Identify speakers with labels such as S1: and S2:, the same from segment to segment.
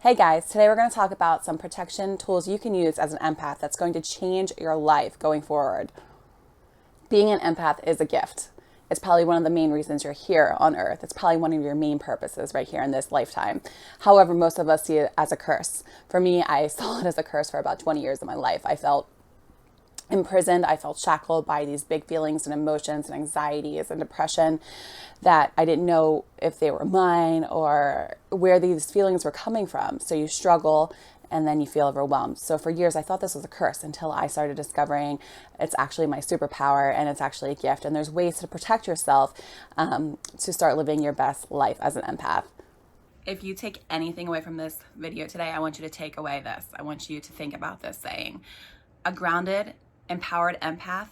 S1: Hey guys, today we're going to talk about some protection tools you can use as an empath that's going to change your life going forward. Being an empath is a gift. It's probably one of the main reasons you're here on earth. It's probably one of your main purposes right here in this lifetime. However, most of us see it as a curse. For me, I saw it as a curse for about 20 years of my life. I felt imprisoned. I felt shackled by these big feelings and emotions and anxieties and depression that I didn't know if they were mine or where these feelings were coming from. So you struggle and then you feel overwhelmed. So for years, I thought this was a curse until I started discovering it's actually my superpower and it's actually a gift. And there's ways to protect yourself to start living your best life as an empath. If you take anything away from this video today, I want you to take away this. I want you to think about this saying, a grounded, empowered empath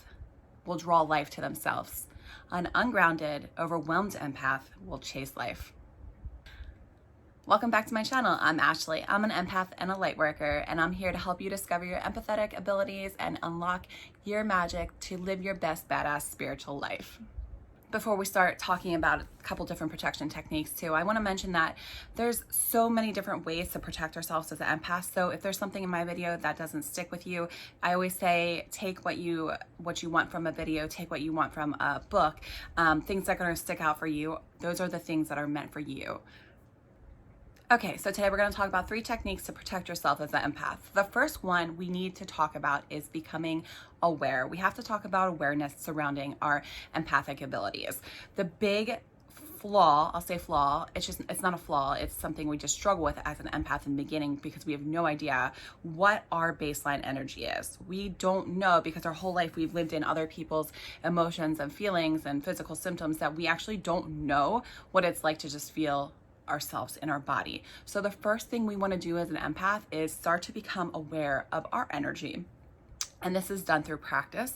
S1: will draw life to themselves. An ungrounded, overwhelmed empath will chase life. Welcome back to my channel. I'm Ashley. I'm an empath and a light worker, and I'm here to help you discover your empathetic abilities and unlock your magic to live your best badass spiritual life. Before we start talking about a couple different protection techniques too, I want to mention that there's so many different ways to protect ourselves as an empath. So if there's something in my video that doesn't stick with you, I always say take what you want from a video, take what you want from a book. Things that are going to stick out for you, those are the things that are meant for you. Okay, so today we're going to talk about 3 techniques to protect yourself as an empath. The first one we need to talk about is becoming aware. We have to talk about awareness surrounding our empathic abilities. The big flaw, I'll say flaw, it's not a flaw, it's something we just struggle with as an empath in the beginning because we have no idea what our baseline energy is. We don't know because our whole life we've lived in other people's emotions and feelings and physical symptoms that we actually don't know what it's like to just feel ourselves in our body. So the first thing we want to do as an empath is start to become aware of our energy. And this is done through practice.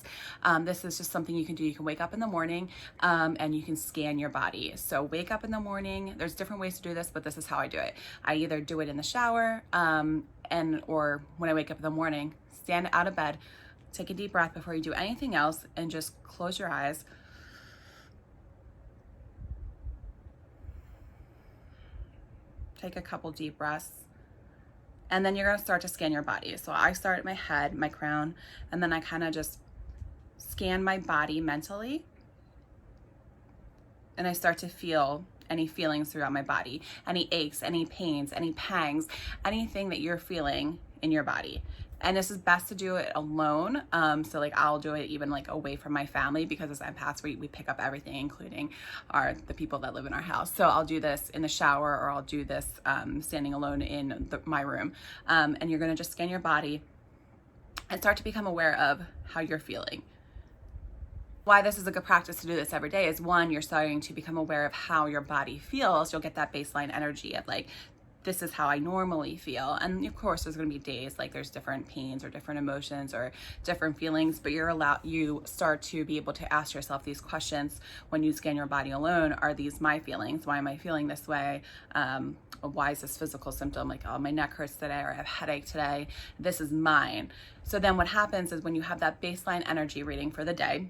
S1: This is just something you can do. You can wake up in the morning and you can scan your body. So wake up in the morning. There's different ways to do this, but this is how I do it. I either do it in the shower or when I wake up in the morning, stand out of bed, take a deep breath before you do anything else, and just close your eyes. Take a couple deep breaths, and then you're going to start to scan your body. So I start at my head, my crown, and then I kind of just scan my body mentally, and I start to feel any feelings throughout my body, any aches, any pains, any pangs, anything that you're feeling in your body. And this is best to do it alone. So like I'll do it even like away from my family because as empaths, we pick up everything, including the people that live in our house. So I'll do this in the shower or I'll do this standing alone in my room. And you're gonna just scan your body and start to become aware of how you're feeling. Why this is a good practice to do this every day is, one, you're starting to become aware of how your body feels. You'll get that baseline energy of like, this is how I normally feel. And of course there's going to be days like there's different pains or different emotions or different feelings, but you start to be able to ask yourself these questions when you scan your body alone. Are these my feelings? Why am I feeling this way? Why is this physical symptom like, oh, my neck hurts today, or I have a headache today? This is mine. So then what happens is when you have that baseline energy reading for the day,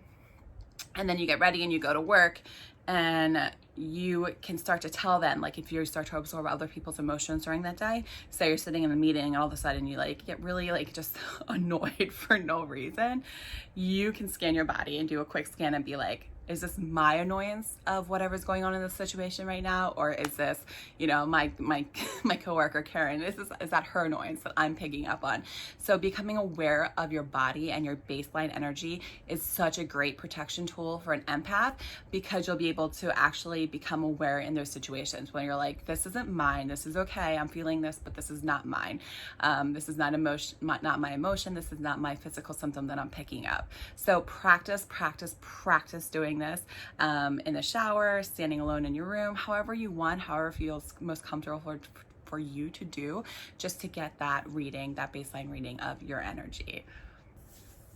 S1: and then you get ready and you go to work, and you can start to tell them, like if you start to absorb other people's emotions during that day, say you're sitting in a meeting and all of a sudden you like get really like just annoyed for no reason, you can scan your body and do a quick scan and be like, is this my annoyance of whatever's going on in this situation right now? Or is this, my coworker Karen, is that her annoyance that I'm picking up on? So becoming aware of your body and your baseline energy is such a great protection tool for an empath, because you'll be able to actually become aware in those situations when you're like, this isn't mine, this is okay, I'm feeling this, but this is not mine. This is not my emotion, this is not my physical symptom that I'm picking up. So practice doing this in the shower, standing alone in your room, however you want, however feels most comfortable for you to do, just to get that reading, that baseline reading of your energy.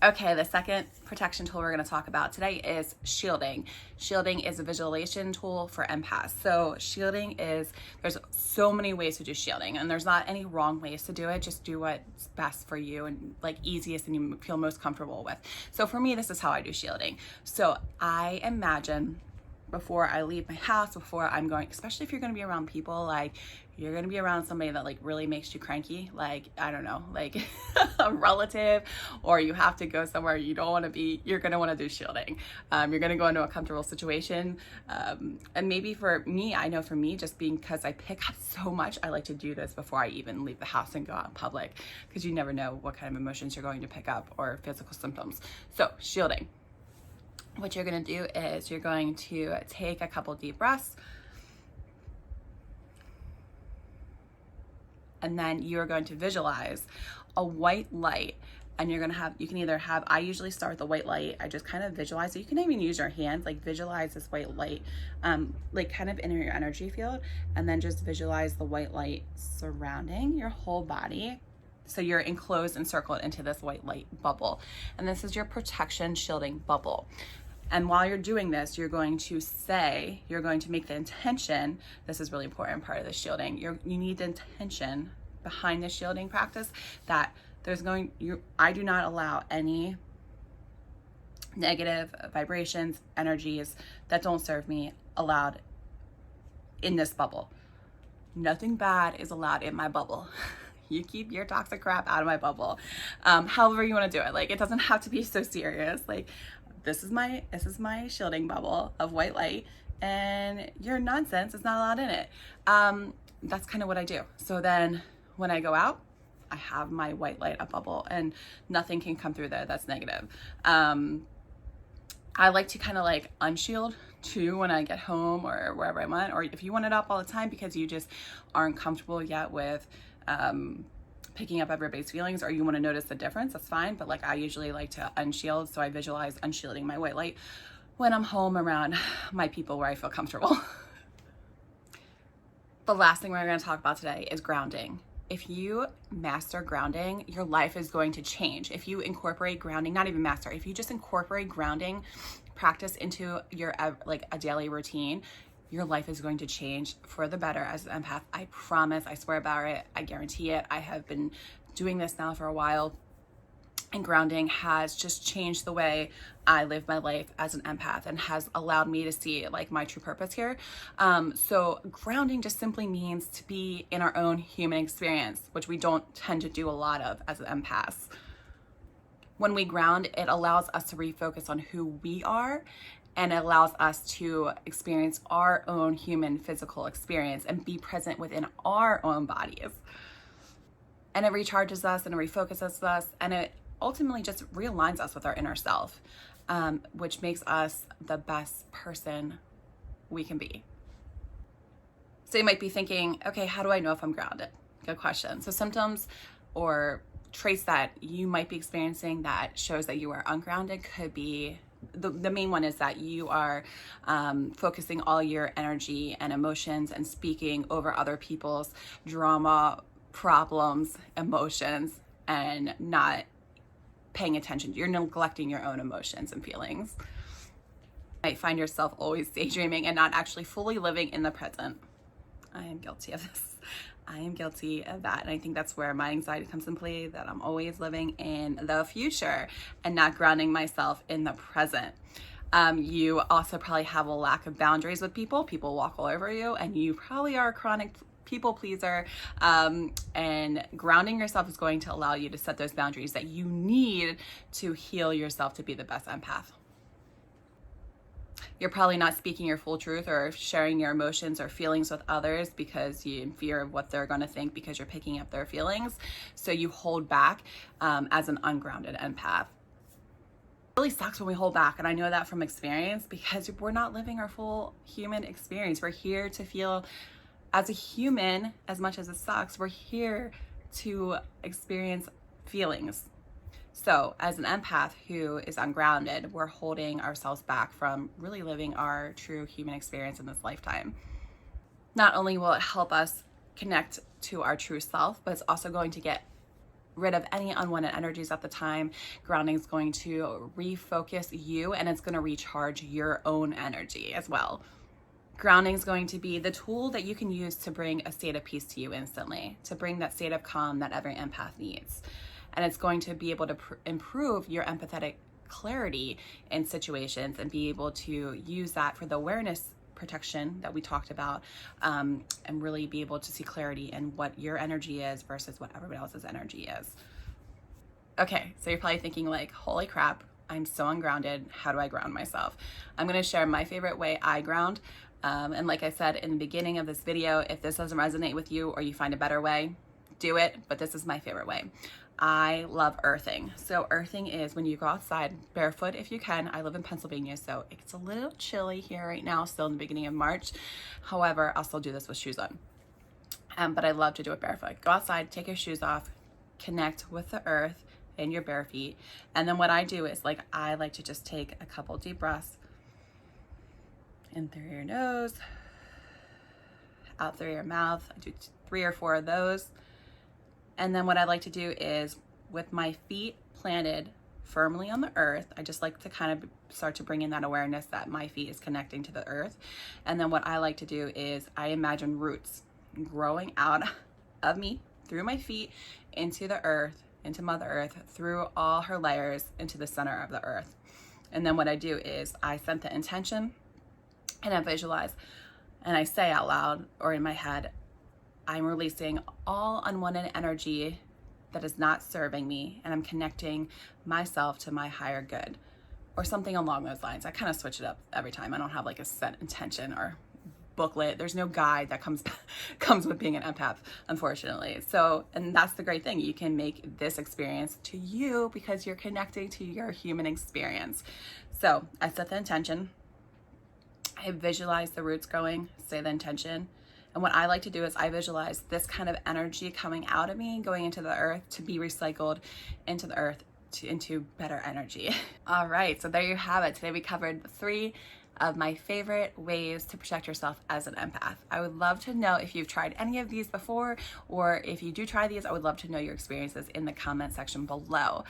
S1: Okay, the second protection tool we're going to talk about today is shielding. Shielding is a visualization tool for empaths. So there's so many ways to do shielding, and there's not any wrong ways to do it. Just do what's best for you and like easiest and you feel most comfortable with. So for me, this is how I do shielding. So I imagine before I leave my house, before I'm going, especially if you're going to be around people, like you're going to be around somebody that like really makes you cranky, like, I don't know, like a relative, or you have to go somewhere you don't want to be, you're going to want to do shielding. You're going to go into a comfortable situation. And maybe for me, I know for me, just because I pick up so much, I like to do this before I even leave the house and go out in public, because you never know what kind of emotions you're going to pick up or physical symptoms. So shielding. What you're going to do is you're going to take a couple deep breaths, and then you're going to visualize a white light, and you're going to have, you can either have, I usually start with the white light. I just kind of visualize, so you can even use your hands, like visualize this white light, like kind of in your energy field, and then just visualize the white light surrounding your whole body. So you're enclosed and circled into this white light bubble. And this is your protection shielding bubble. And while you're doing this, you're going to say, you're going to make the intention, this is really important part of the shielding, you need the intention behind the shielding practice that I do not allow any negative vibrations, energies that don't serve me allowed in this bubble. Nothing bad is allowed in my bubble. You keep your toxic crap out of my bubble. However you want to do it. Like, it doesn't have to be so serious. Like, this is my shielding bubble of white light, and your nonsense is not allowed in it. That's kind of what I do. So then when I go out, I have my white light up bubble, and nothing can come through there that's negative. I like to kind of like unshield too when I get home or wherever I'm at, or if you want it up all the time because you just aren't comfortable yet with picking up everybody's feelings, or you want to notice the difference, that's fine. But like, I usually like to unshield, so I visualize unshielding my white light when I'm home around my people where I feel comfortable. The last thing we're going to talk about today is grounding. If you master grounding, your life is going to change. If you incorporate grounding, not even master, if you just incorporate grounding practice into your like a daily routine, your life is going to change for the better as an empath. I promise, I swear about it, I guarantee it. I have been doing this now for a while, and grounding has just changed the way I live my life as an empath, and has allowed me to see like my true purpose here. So grounding just simply means to be in our own human experience, which we don't tend to do a lot of as an empaths. When we ground, it allows us to refocus on who we are, and it allows us to experience our own human physical experience and be present within our own bodies. And it recharges us and it refocuses us, and it ultimately just realigns us with our inner self, which makes us the best person we can be. So you might be thinking, okay, how do I know if I'm grounded? Good question. So symptoms or traits that you might be experiencing that shows that you are ungrounded could be, the main one is that you are focusing all your energy and emotions and speaking over other people's drama, problems, emotions, and not paying attention. You're neglecting your own emotions and feelings. You might find yourself always daydreaming and not actually fully living in the present. I am guilty of this. I am guilty of that. And I think that's where my anxiety comes in play, that I'm always living in the future and not grounding myself in the present. You also probably have a lack of boundaries with people. People walk all over you, and you probably are a chronic people pleaser. And grounding yourself is going to allow you to set those boundaries that you need to heal yourself to be the best empath. You're probably not speaking your full truth or sharing your emotions or feelings with others because you're in fear of what they're going to think, because you're picking up their feelings. So you hold back as an ungrounded empath. It really sucks when we hold back, and I know that from experience, because we're not living our full human experience. We're here to feel as a human. As much as it sucks, we're here to experience feelings. So as an empath who is ungrounded, we're holding ourselves back from really living our true human experience in this lifetime. Not only will it help us connect to our true self, but it's also going to get rid of any unwanted energies at the time. Grounding is going to refocus you, and it's going to recharge your own energy as well. Grounding is going to be the tool that you can use to bring a state of peace to you instantly, to bring that state of calm that every empath needs. And it's going to be able to improve your empathetic clarity in situations and be able to use that for the awareness protection that we talked about, and really be able to see clarity in what your energy is versus what everybody else's energy is. Okay, so you're probably thinking like, holy crap, I'm so ungrounded. How do I ground myself? I'm gonna share my favorite way I ground. And like I said in the beginning of this video, if this doesn't resonate with you or you find a better way, do it, but this is my favorite way. I love earthing. So earthing is when you go outside barefoot if you can. I live in Pennsylvania, so it's a little chilly here right now, still in the beginning of March. However, I'll still do this with shoes on. But I love to do it barefoot. Go outside, take your shoes off, connect with the earth in your bare feet. And then what I do is I like to just take a couple deep breaths in through your nose, out through your mouth. I do 3 or 4 of those. And then what I like to do is with my feet planted firmly on the earth, I just like to kind of start to bring in that awareness that my feet is connecting to the earth. And then what I like to do is I imagine roots growing out of me through my feet into the earth, into Mother Earth, through all her layers into the center of the earth. And then what I do is I set the intention and I visualize and I say out loud or in my head, I'm releasing all unwanted energy that is not serving me, and I'm connecting myself to my higher good, or something along those lines. I kind of switch it up every time. I don't have like a set intention or booklet. There's no guide that comes with being an empath, unfortunately. So, and that's the great thing. You can make this experience to you because you're connecting to your human experience. So I set the intention. I visualize the roots growing, say the intention. And what I like to do is I visualize this kind of energy coming out of me, going into the earth to be recycled into the earth, into better energy. All right, so there you have it. Today we covered 3 of my favorite ways to protect yourself as an empath. I would love to know if you've tried any of these before, or if you do try these, I would love to know your experiences in the comment section below.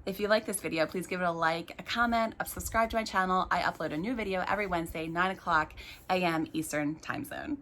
S1: If you like this video, please give it a like, a comment, subscribe to my channel. I upload a new video every Wednesday, 9 o'clock a.m. Eastern time zone.